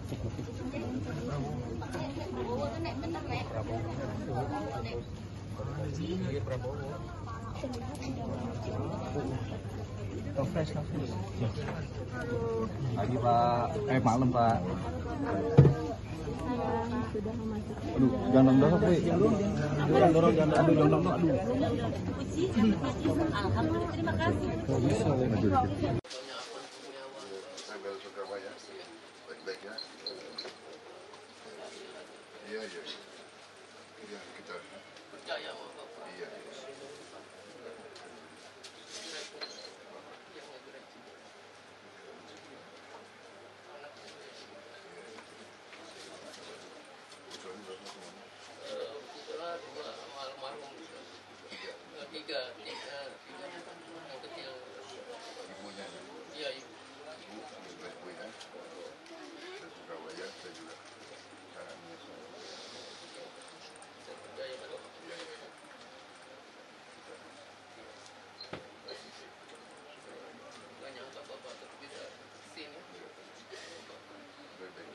Pagi Pak, malam Pak. Aduh, jangan dorong, Pak. Jangan dorong. Aduh. Alhamdulillah, terima kasih. Baik-baik ya. Iya. Iya, kita percaya sama Bapak. Iya. Tiga yang kecil. Ibunya? Iya, ibu. Ibu ya. Saya Surabaya, saya juga. Saya percaya pada Bapak. Nggak nyangka Bapak tetap bisa kesini. Baik-baik.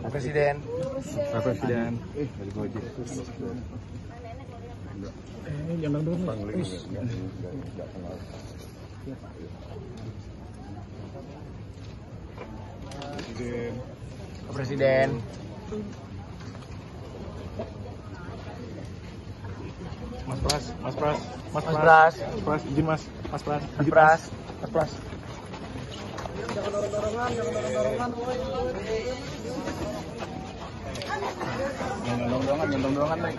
Pak Presiden. Dari Gojek. Jangan dorong. Pak Presiden. Mas Pras, izin Mas. Mas Pras. Jangan dorong-dorongan. Jangan dorong-dorongan, Nek.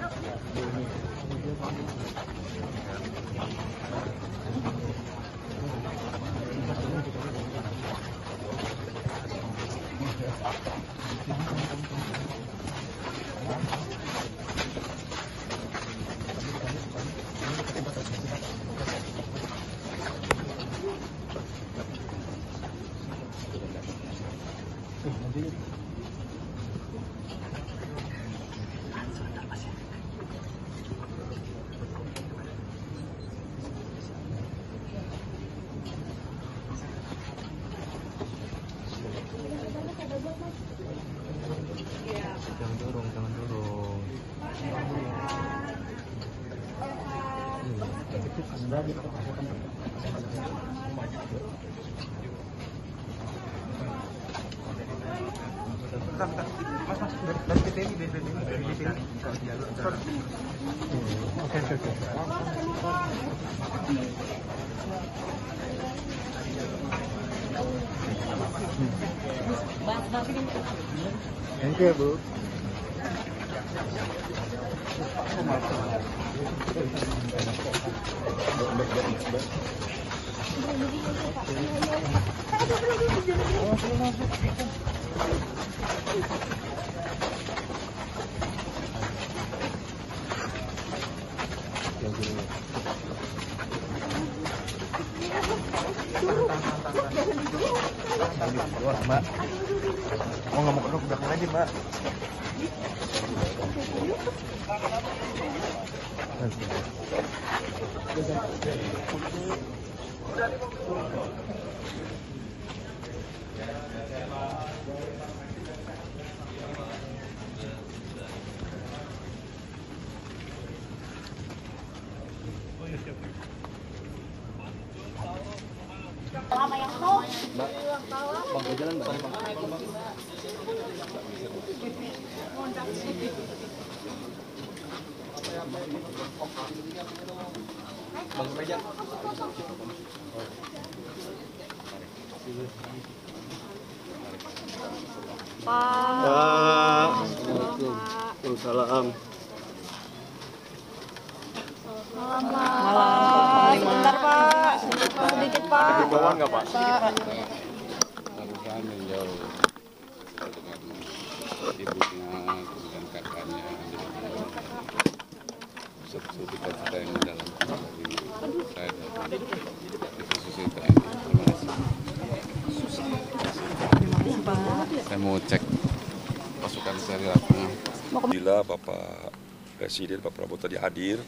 Jangan dorong. Dari PTI. Oke. Thank you, Bu. Mbak. Oh, nggak mau ke belakang aja, Mbak. Mbak, bang, jalan Mbak. Bang, meja. Pak. Waalaikumsalam. Malam. Sebentar, Pak. Sedikit, Pak. Ada himbauan nggak, Pak? Harusnya menjauh dengan ibunya, kemudian kakaknya, seperti cita-cita yang dalam dari saya. Saya mau cek pasukan saya di lapangan. Alhamdulillah Bapak Presiden Pak Prabowo tadi hadir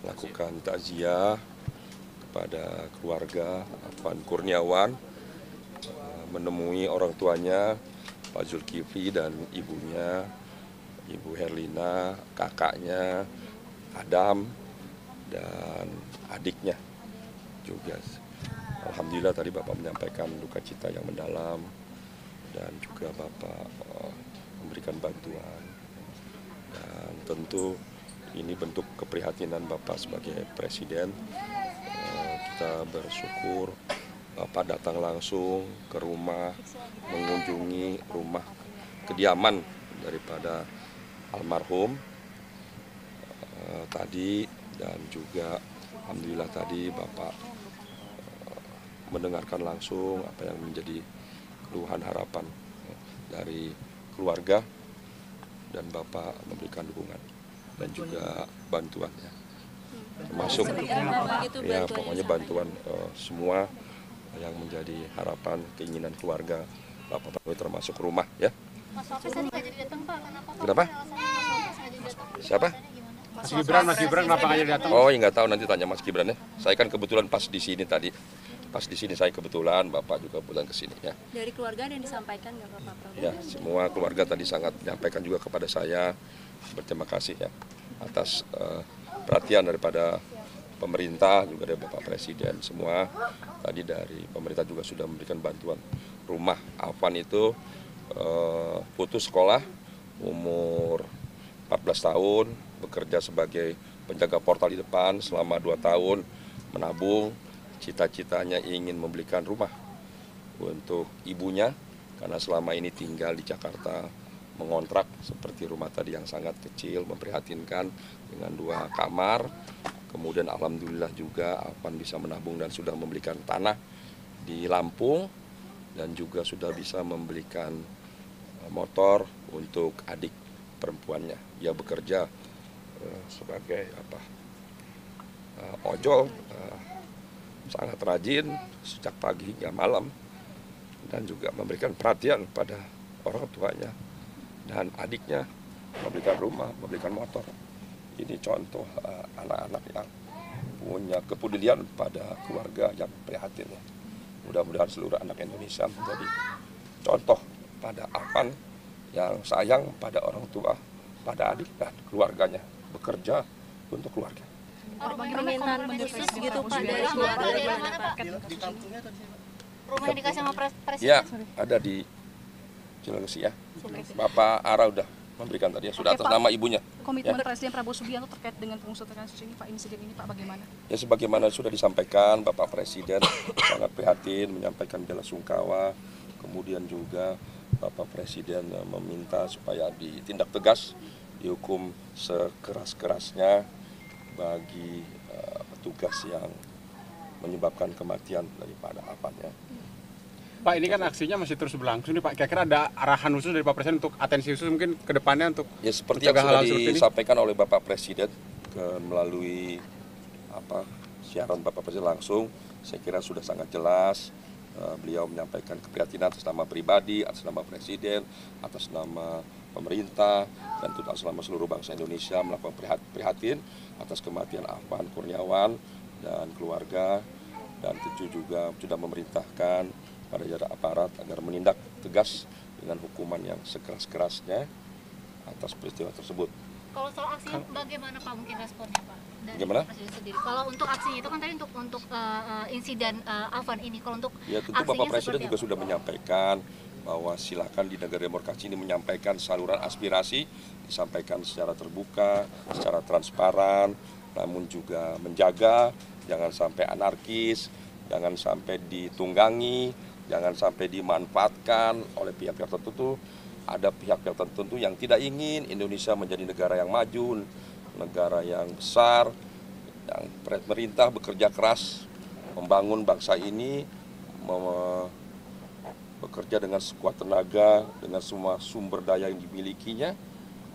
melakukan takziah kepada keluarga Afan Kurniawan, menemui orang tuanya Pak Zulkifli dan ibunya, Ibu Herlina, kakaknya Adam dan adiknya juga. Alhamdulillah tadi Bapak menyampaikan duka cita yang mendalam dan juga Bapak memberikan bantuan, dan tentu ini bentuk keprihatinan Bapak sebagai Presiden. Kita bersyukur Bapak datang langsung ke rumah, mengunjungi rumah kediaman daripada almarhum tadi, dan juga alhamdulillah tadi Bapak mendengarkan langsung apa yang menjadi keluhan harapan dari keluarga, dan Bapak memberikan dukungan dan juga bantuannya, termasuk ya pokoknya bantuan semua yang menjadi harapan keinginan keluarga Bapak Prabowo, termasuk rumah ya. Kenapa? Siapa? Mas Gibran kenapa nggak jadi datang? Oh, ya nggak tahu, nanti tanya Mas Gibran ya. Saya kan kebetulan pas di sini tadi. Pas di sini saya kebetulan, Bapak juga kebetulan ke sini ya. Dari keluarga ada yang disampaikan nggak Pak Prabowo? Ya, semua keluarga tadi sangat menyampaikan juga kepada saya berterima kasih ya atas perhatian daripada pemerintah, juga dari Bapak Presiden. Semua tadi dari pemerintah juga sudah memberikan bantuan rumah. Afan itu putus sekolah, umur 14 tahun, bekerja sebagai penjaga portal di depan selama 2 tahun, menabung. Cita-citanya ingin membelikan rumah untuk ibunya, karena selama ini tinggal di Jakarta mengontrak seperti rumah tadi yang sangat kecil, memprihatinkan dengan 2 kamar. Kemudian alhamdulillah juga Afan bisa menabung dan sudah membelikan tanah di Lampung, dan juga sudah bisa membelikan motor untuk adik perempuannya. Dia bekerja sebagai ojol, sangat rajin sejak pagi hingga malam, dan juga memberikan perhatian pada orang tuanya dan adiknya, memberikan rumah, memberikan motor. Ini contoh anak-anak yang punya kepedulian pada keluarga yang prihatin. Mudah-mudahan seluruh anak Indonesia menjadi contoh pada Afan yang sayang pada orang tua, pada adik dan keluarganya, bekerja untuk keluarga. Permintaan khusus gitu Pak dari keluarga gimana Pak? Rumah yang dikasih sama Presiden? Ya, ada di Cilengsi ya. Bapak Ara udah memberikan tadi, sudah atas nama ibunya. Komitmen Presiden Prabowo Subianto terkait dengan pengusutan kasus ini Pak, insiden ini Pak, bagaimana? Ya sebagaimana sudah disampaikan, Bapak Presiden sangat prihatin, menyampaikan bela sungkawa. Kemudian juga Bapak Presiden meminta supaya ditindak tegas, dihukum sekeras-kerasnya bagi petugas yang menyebabkan kematian daripada Afan ya. Pak, ini kan aksinya masih terus berlangsung nih Pak. Kira-kira ada arahan khusus dari Pak Presiden untuk atensi khusus mungkin ke depannya untuk ya seperti yang sudah disampaikan oleh Bapak Presiden melalui siaran Bapak Presiden langsung, saya kira sudah sangat jelas. Beliau menyampaikan keprihatinan atas nama pribadi, atas nama Presiden, atas nama pemerintah, dan atas nama seluruh bangsa Indonesia melakukan prihatin atas kematian Afan Kurniawan dan keluarga, dan tentu juga sudah memerintahkan pada jajaran aparat agar menindak tegas dengan hukuman yang sekeras-kerasnya atas peristiwa tersebut. Kalau soal aksinya bagaimana Pak, mungkin responnya Pak dari Gimana? Presiden sendiri? Kalau untuk aksinya itu kan tadi untuk insiden Afan ini, kalau untuk ya tentu Bapak Presiden juga sudah menyampaikan bahwa silakan di negara demokrasi ini menyampaikan saluran aspirasi, disampaikan secara terbuka, secara transparan, namun juga menjaga jangan sampai anarkis, jangan sampai ditunggangi, jangan sampai dimanfaatkan oleh pihak-pihak tertentu. Ada pihak-pihak tertentu yang tidak ingin Indonesia menjadi negara yang maju, negara yang besar, yang pemerintah bekerja keras membangun bangsa ini, bekerja dengan sekuat tenaga, dengan semua sumber daya yang dimilikinya,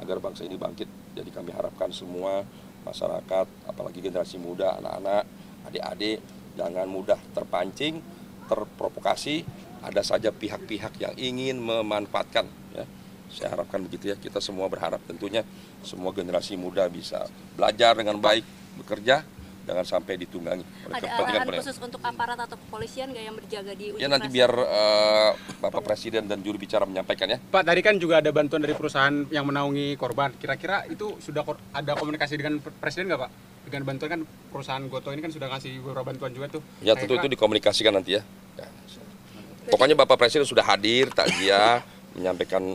agar bangsa ini bangkit. Jadi kami harapkan semua masyarakat, apalagi generasi muda, anak-anak, adik-adik, jangan mudah terpancing, terprovokasi ada saja pihak-pihak yang ingin memanfaatkan. Ya. Saya harapkan begitu ya, kita semua berharap tentunya semua generasi muda bisa belajar dengan baik, bekerja, jangan sampai ditunggangi oleh Ada kepentingan arahan khusus untuk aparat atau kepolisian nggak yang berjaga di unjuk ya nanti rasa? biar Bapak Presiden dan juru bicara menyampaikan ya. Pak, tadi kan juga ada bantuan dari perusahaan yang menaungi korban. Kira-kira itu sudah ada komunikasi dengan Presiden nggak Pak? Dengan bantuan kan perusahaan Gotoh ini kan sudah ngasih beberapa bantuan juga tuh. Ya tentu itu dikomunikasikan nanti ya. Pokoknya Bapak Presiden sudah hadir, takziah, menyampaikan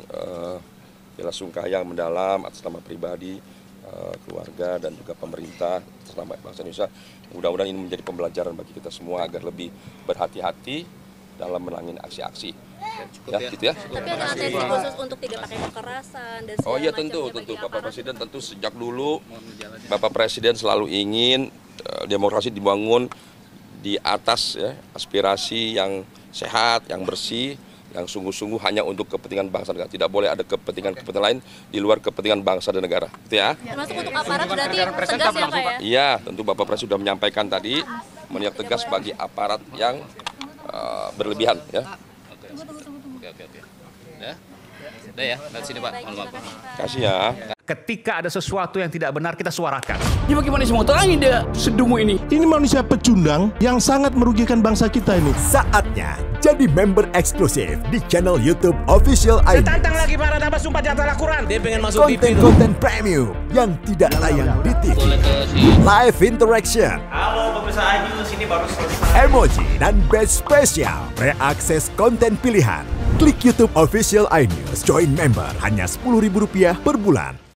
bela sungkawa yang mendalam atas nama pribadi, keluarga dan juga pemerintah atas nama bangsa Indonesia. Mudah-mudahan ini menjadi pembelajaran bagi kita semua agar lebih berhati-hati dalam menangani aksi-aksi. Ya, gitu ya. Tapi ada atensi khusus untuk tidak pakai kekerasan dan segala Oh iya macamnya tentu bagi Bapak aparat. Presiden tentu sejak dulu Bapak Presiden selalu ingin demokrasi dibangun di atas ya, aspirasi yang sehat, yang bersih, yang sungguh-sungguh hanya untuk kepentingan bangsa dan negara. Tidak boleh ada kepentingan lain di luar kepentingan bangsa dan negara. Gitu ya. Termasuk untuk aparat berarti tegas ya Pak ya? Iya, tentu Bapak Presiden sudah menyampaikan tadi menindak tegas bagi aparat yang berlebihan ya. Oke. Udah ya, dari sini Pak. Mohon maaf. Kasih ya. Ketika ada sesuatu yang tidak benar, kita suarakan. Ya bagaimana semua terangin dia sedungu ini? Ini manusia pecundang yang sangat merugikan bangsa kita ini. Saatnya jadi member eksklusif di channel YouTube Official iNews. Tantang lagi para tambah sumpah di atas Al-Quran. Dia pengen masuk TV. Konten-konten premium yang tidak tayang di TV. Live interaction. Halo pemirsa iNews, ini baru selesai. Emoji dan badge spesial. Reakses konten pilihan. Klik YouTube Official iNews. Join member hanya Rp10.000 per bulan.